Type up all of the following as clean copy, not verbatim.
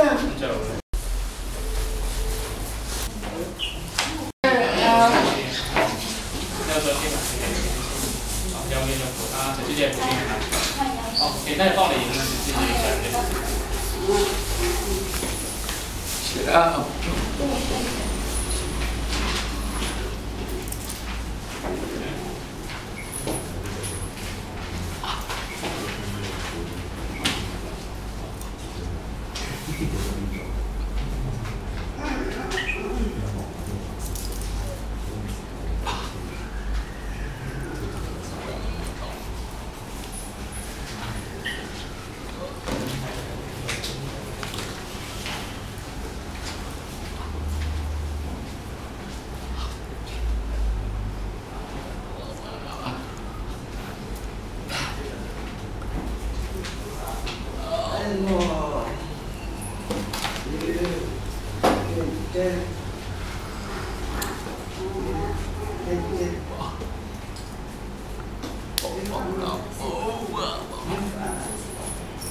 就有面有盤啊，陳小姐嗰邊係。哦，其他人幫你影先至上嘅。啊。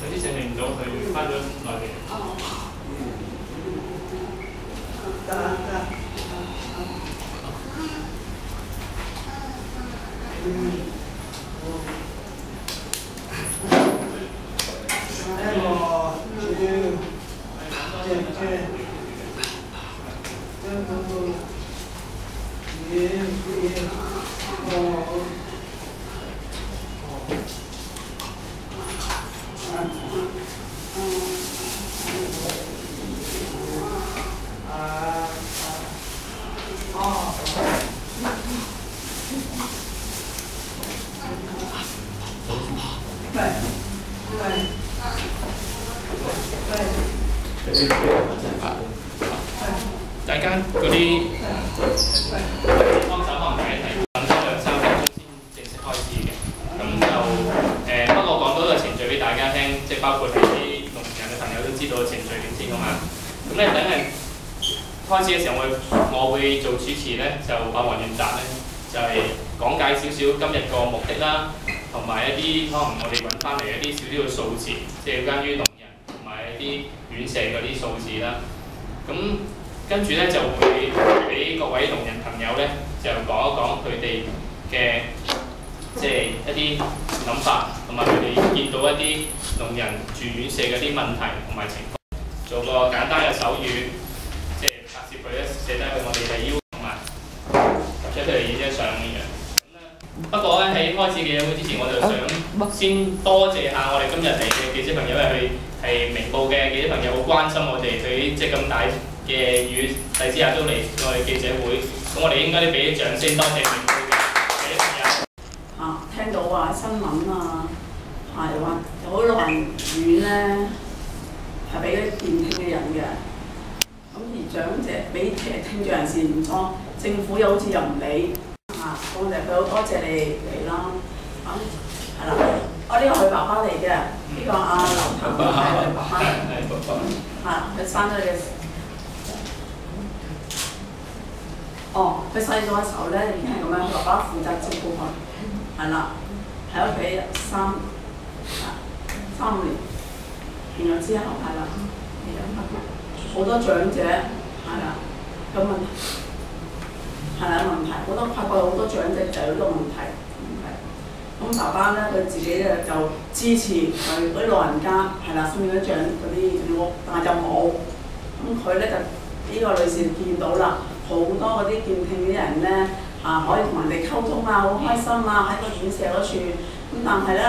有啲證明咗佢翻咗內地。大家嗰啲幫手可能大家睇等多2-3分鐘先正式開始嘅，咁就不過講多個程序俾大家聽，即係包括係啲聾人嘅朋友都知道個程序點先㗎嘛。咁咧等係開始嘅時候，我會做主持咧，就阿黃遠澤咧就係講解少少今日個目的啦，同埋一啲可能我哋揾翻嚟一啲少少嘅數字，即係關於聾人同埋一啲院舍嗰啲數字啦。咁跟住咧就會俾各位聾人朋友咧就講一講佢哋嘅即係一啲諗法，同埋佢哋見到一啲聾人住院舍嗰啲問題同埋情況，做個簡單嘅手語，即係拍攝佢咧寫低佢我哋嘅要求同埋出佢哋影張相咁樣。不過咧喺開始記者會之前，我就想先多謝下我哋今日嚟嘅記者朋友，因為佢係明報嘅記者朋友，好關心我哋佢即係咁大嘅雨勢之下都嚟我哋記者會，咁我哋應該都俾啲掌聲多謝明報嘅記者朋友。聽到話新聞啊，係話有好多老人院咧係俾啲健聽嘅人嘅，咁而長者俾聽障人士唔錯，政府又好似又唔理。多謝佢，好多謝你嚟啦。咁係啦，我呢個佢爸爸嚟嘅，呢個阿劉騰係佢爸爸。佢生咗嘅。佢細個嘅時候咧已經係咁樣，佢爸爸負責照顧佢，係啦，喺屋企3-5年，完咗之後係啦，好多長者係啦，有問題。係啦，問題好多發覺好多長者就有好多問題。咁爸爸咧，佢自己咧就支持佢嗰啲老人家係啦，身邊嗰啲嗰啲屋，但係就冇。咁佢咧就呢個女士見到啦，好多嗰啲健聽嘅人咧可以同人哋溝通啊，好開心啊，喺個院舍嗰處。咁但係咧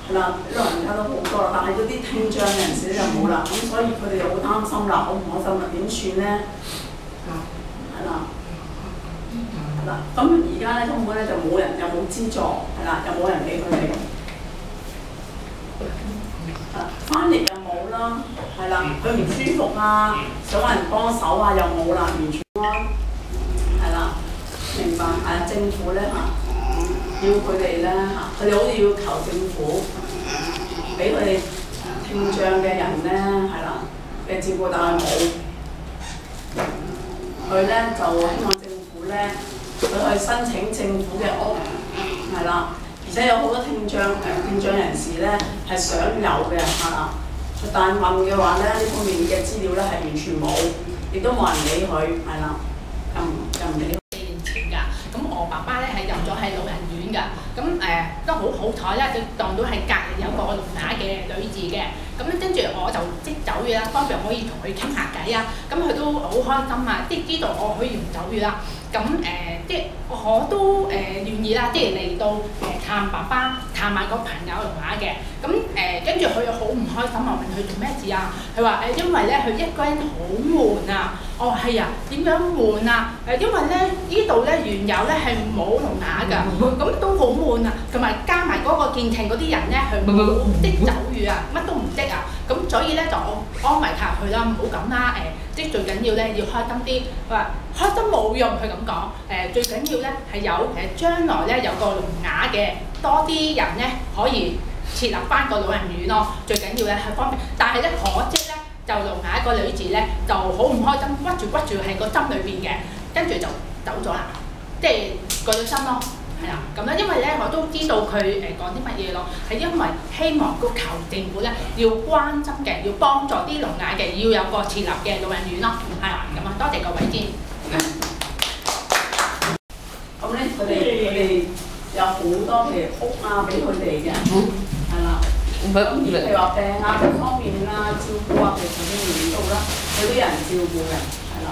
係啦，啲老人家都好多啦，但係嗰啲聽障人士咧就冇啦。咁所以佢哋就好擔心啦，好唔開心啦，點算咧？係啦。咁而家咧根本咧就冇人，又冇資助，係啦，又冇人俾佢哋。翻譯又冇啦，係啦，佢唔舒服啊，想揾人幫手啊，又冇啦，完全係啦，明白係政府咧要佢哋咧佢哋好似要求政府俾佢哋聽障嘅人咧係啦嘅照顧，但係冇。佢咧就希望政府咧。佢去申請政府嘅屋，係啦，而且有好多聽障人士咧係想有嘅，係啦，但問嘅話咧，呢方面嘅資料咧係完全冇，亦都冇人理佢，係啦，又唔理。4年前㗎，咁我爸爸咧係入咗係老人院㗎，咁都好彩啦，就當到係隔離有個聾啞嘅女士嘅，咁跟住我就即走語啦，方便可以同佢傾下偈啊，咁佢都好開心啊，即知道我可以用走語啦，咁即我都願意啦，即嚟到探爸爸，探埋個朋友聾啞嘅，咁跟住佢又好唔開心啊，問佢做咩事啊？佢話因為咧佢一個人好悶啊。哦係啊，點樣悶啊？因為咧呢度咧原有咧係冇聾啞㗎，咁都好悶啊。同埋加埋嗰個健聽嗰啲人咧，佢冇識走語啊，乜都唔識啊。咁所以咧就我安慰下佢啦，唔好咁啦。即最緊要咧要開心啲。佢話開心冇用，佢咁講。最緊要咧係有將來咧有個聾啞嘅多啲人咧可以設立翻個老人院咯。最緊要咧係方便，但係咧可惜咧。就聾啞個女士咧就好唔開心，屈住喺個心裏邊嘅，跟住就走咗啦，即係過咗身咯，係啦，咁咧因為咧我都知道佢講啲乜嘢咯，係因為希望個求政府咧要關心嘅，要幫助啲聾啞嘅，要有個設立嘅老人院咯，係啦，咁啊多謝各位先。咁咧佢哋有好多嘅屋啊俾佢哋嘅，係啦。咁譬如話病啊各方面啦、照顧啊，其實佢哋到啦，有啲人照顧嘅，係啦。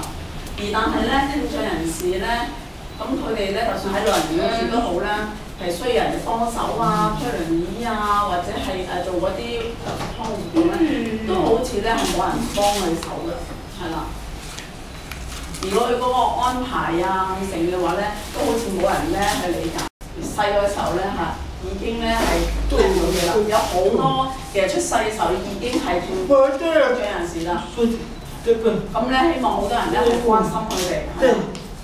而但係咧，聽障人士咧，咁佢哋咧，就算喺老人院嗰處都好啦，係需要人哋幫手啊、推輪椅啊，或者係做嗰啲康護咧，都好似咧係冇人幫佢手嘅，係啦。如果佢嗰個安排啊成嘅話咧，都好似冇人咧去理解。細個時候咧已經咧係做咗嘢啦，有好多其實出世嘅時候已經係聽障人士啦。咁咧希望好多人咧係關心佢哋，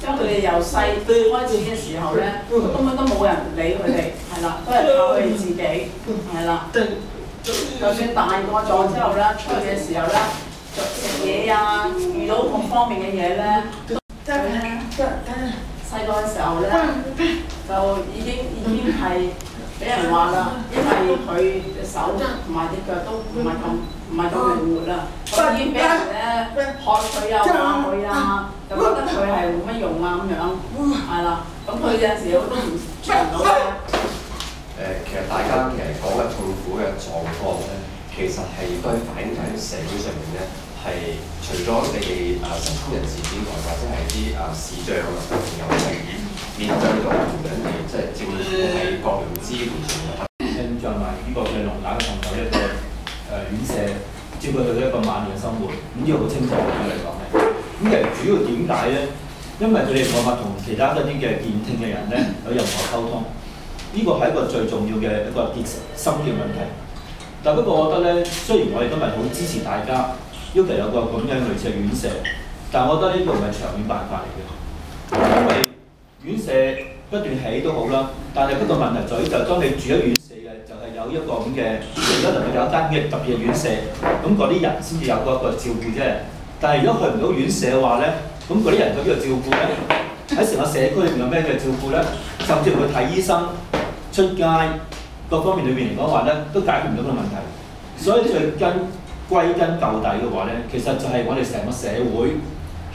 因為佢哋由細開始嘅時候咧，根本都冇人理佢哋，係啦，都係靠佢哋自己，係啦。就算大個咗之後咧，出去嘅時候咧，食嘢啊，遇到各方面嘅嘢咧，細個嘅時候咧，就已經係俾人話啦，因為佢隻手同埋隻腳都唔係咁靈活啦，咁已經俾人咧喝佢啊、話佢啊，就覺得佢係冇乜用啊咁樣，係啦。咁佢有陣時都唔出唔到嘅。其實大家講嘅痛苦嘅狀況咧，其實係都係反映喺社會上面咧。係除咗你哋失聰人士之外，或者係啲視障啊朋友係面對到同樣嘅即係政府喺各樣支援上嘅聽障埋呢個嘅聾啞嘅朋友一個院舍照顧佢一個晚年生活，咁呢個好清楚嚟講係。咁其實主要點解咧？因為佢哋冇法同其他嗰啲嘅健聽嘅人咧有任何溝通，呢個係一個最重要嘅一個心嘅問題。但不過我覺得咧，雖然我哋今日好支持大家。要求有個咁樣類似嘅院舍，但係我覺得呢個唔係長遠辦法嚟嘅，因為院舍不斷起都好啦，但係不過問題在於就係當你住喺院舍嘅，就係有一個咁嘅，而家能夠有一間嘅特別嘅院舍，咁嗰啲人先至有嗰個照顧啫。但係如果去唔到院舍嘅話咧，咁嗰啲人佢邊度照顧咧？喺成個社區裏邊有咩嘅照顧咧？甚至乎去睇醫生、出街各方面裏邊嚟講話咧，都解決唔到個問題。所以歸根究底嘅話咧，其實就係我哋成個社會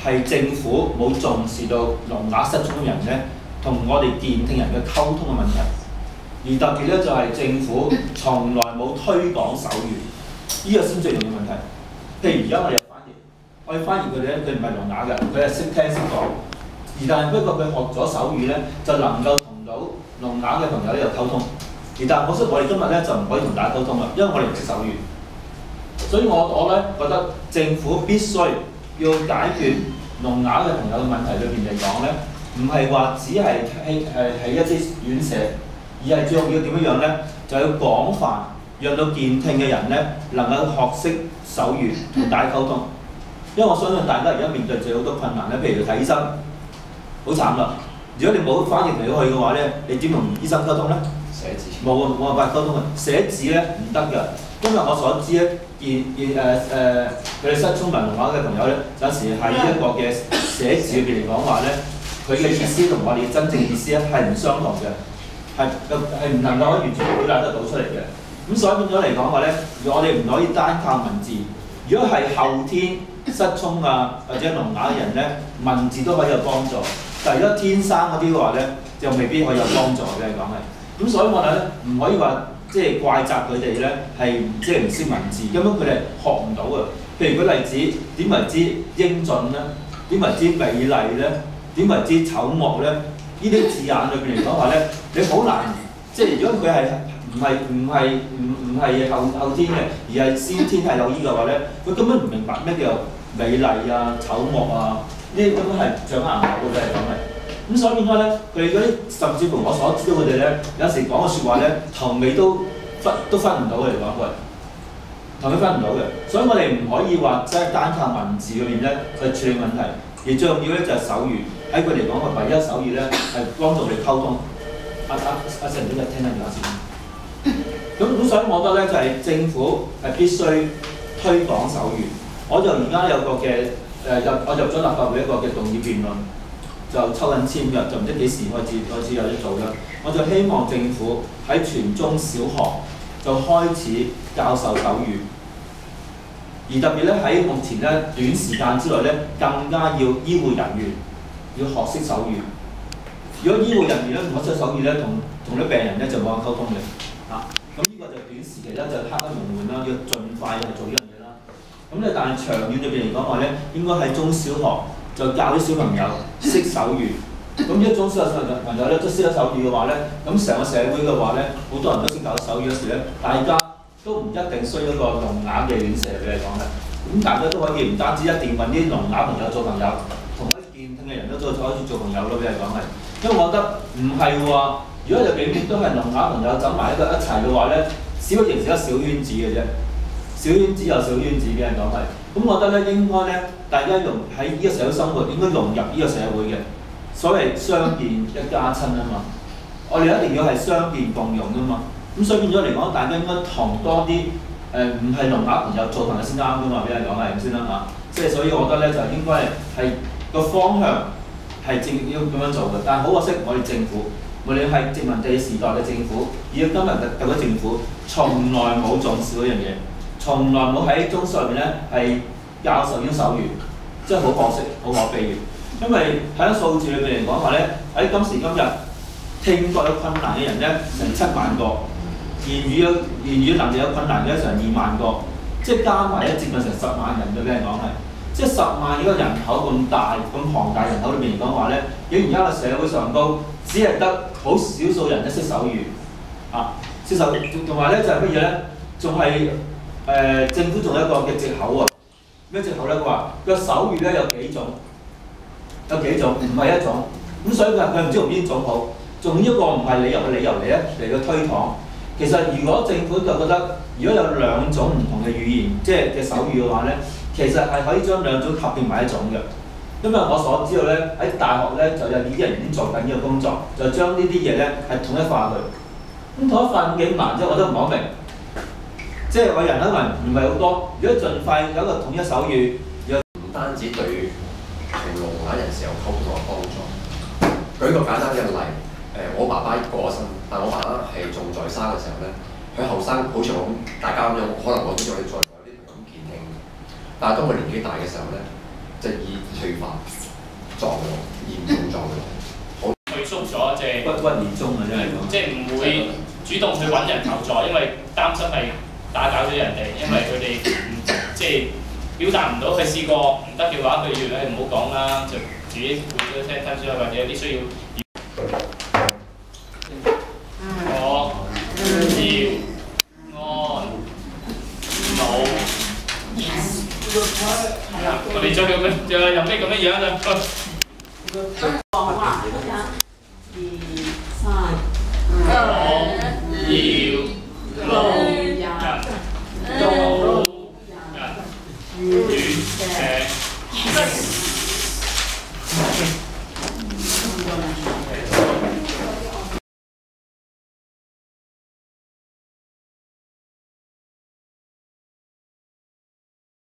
係政府冇重視到聾啞失聰人咧同我哋健聽人嘅溝通嘅問題，而特別咧就係政府從來冇推廣手語，呢個先最重要問題。譬如而家我哋有翻譯，我哋翻譯佢哋咧，佢唔係聾啞嘅，佢係識聽識講，而但係不過佢學咗手語咧，就能夠同到聾啞嘅朋友呢度溝通。而但係可惜我哋今日咧就唔可以同大家溝通啦，因為我哋唔識手語。所以我咧覺得政府必須要解決聾啞嘅朋友嘅問題裏邊嚟講咧，唔係話只係起一啲院舍，而係最重要點樣咧，就要廣泛讓到健聽嘅人咧能夠學識手語同大家溝通。因為我相信大家而家面對住好多困難咧，譬如睇醫生，好慘啦！如果你冇翻譯嚟到去嘅話咧，你點同醫生溝通咧？寫字冇辦法溝通嘅，寫字咧唔得㗎。因為我所知咧，佢哋失聰聾啞嘅朋友咧，有時喺一個嘅寫字裏邊嚟講話咧，佢嘅意思同我哋嘅真正意思咧係唔相同嘅，係唔能夠完全表達得到出嚟嘅。咁所以變咗嚟講話咧，我哋唔可以單靠文字。如果係後天失聰啊或者聾啞嘅人咧，文字都可以有幫助。但係如果天生嗰啲嘅話咧，就未必可以有幫助嘅講係。咁所以我哋咧唔可以話即係怪責佢哋咧係即係唔識文字，根本佢哋學唔到嘅。譬如舉例子，點為之英俊咧？點為之美麗咧？點為之醜惡咧？呢啲字眼裏邊嚟講話咧，你好難即係如果佢係唔係後天嘅，而係先天係有呢嘅話咧，佢根本唔明白咩叫美麗啊、醜惡啊，呢啲根本係掌握唔到嘅係講係。咁所以變咗咧，佢哋嗰啲甚至乎我所知道佢哋咧，有時講嘅説話咧，頭尾都分唔到嘅嚟講佢。同佢分唔到嘅，所以我哋唔可以話即係單靠文字裏面咧去處理問題，而最重要咧就係手語。喺佢嚟講，佢唯一手語咧係幫助我哋溝通。阿成呢日聽緊電話先。咁所以我覺得咧就係政府係必須推廣手語。我就而家有個嘅我入咗立法會一個嘅動議辯論，就抽緊簽約，就唔知幾時開始有得做啦。我就希望政府喺全中小學就開始教授手語。而特別咧喺目前咧短時間之內咧，更加要醫護人員要學識手語。如果醫護人員咧唔學識手語咧，同啲病人咧就冇得溝通嘅。咁呢個就短時期咧就刻不容緩啦，要盡快去做呢樣嘢啦。咁咧但係長遠裏邊嚟講話咧，應該喺中小學就教啲小朋友識手語。咁一中小學朋友咧都識得手語嘅話咧，咁成個社會嘅話咧，好多人都識教手語嗰時咧，大家都唔一定需要一個聾啞嘅院舍俾你講嘅，咁大家都可以唔單止一定揾啲聾啞朋友做朋友，同啲健聽嘅人都可以做朋友咯，俾你講係。因為我覺得唔係話，如果就永遠都係聾啞朋友走埋一齊嘅話咧，只會形成一個小圈子嘅啫，小圈子有小圈子俾人講係。咁我覺得咧應該咧，大家喺呢個社會生活應該融入呢個社會嘅，所謂相見一家親啊嘛，我哋一定要係相見共融啊嘛。咁所以變咗嚟講，大家應該同多啲唔係聾啞朋友做朋友先啱噶嘛，俾人講係咁先啦嚇。即係所以我覺得咧就應該係個方向係要咁樣做嘅。但係好可惜，我哋政府無論係殖民地時代嘅政府，以至今日嘅特區政府，從來冇重視嗰樣嘢，從來冇喺中小學入邊咧係教授呢種手語，真係好可惜，好可悲嘅。因為喺數字裏邊嚟講話咧，喺今時今日聽覺有困難嘅人咧成7萬個。言語能力有困難嘅成2萬個，即係加埋咧接近成10萬人嘅俾人講係，即係10萬幾個人口咁大咁龐大人口裏面嚟講話咧，竟然而家個社會上高只係得好少數人咧識手語識手語，同埋咧就係乜嘢咧？仲係政府仲有一個嘅藉口喎，咩藉口咧？佢話個手語咧有幾種，唔係一種，咁所以佢唔知用邊種好，仲一個唔係理由嚟咧嚟到推廣。其實如果政府就覺得，如果有2種唔同嘅語言，即係嘅手語嘅話咧，其實係可以將2種合併埋一種嘅。因為我所知道咧，喺大學咧就有呢啲人已經做緊呢個工作，就將呢啲嘢咧係統一化佢。咁統一化幾難啫？我都唔講明。即係我人口唔係好多，如果盡快有一個統一手語，唔單止對聾啞人士有溝通嘅幫助。舉個簡單嘅例。我爸爸過咗身，但我爸爸係仲在生嘅時候咧，佢後生好似我咁，大家咁樣，可能我都有啲在座有啲咁健聽。但係當佢年紀大嘅時候咧，就以退化狀況，嚴重狀況，好退縮咗，即係鬱而終啊！真係即係唔會主動去揾人求助，因為擔心係打攪咗人哋，因為佢哋即係表達唔到，佢試過唔得嘅話，佢要唔好講啦，就自己會聽書啊，或者有啲需要。我哋仲有咩咁樣啊？講話1、2、3，我要路人遠石。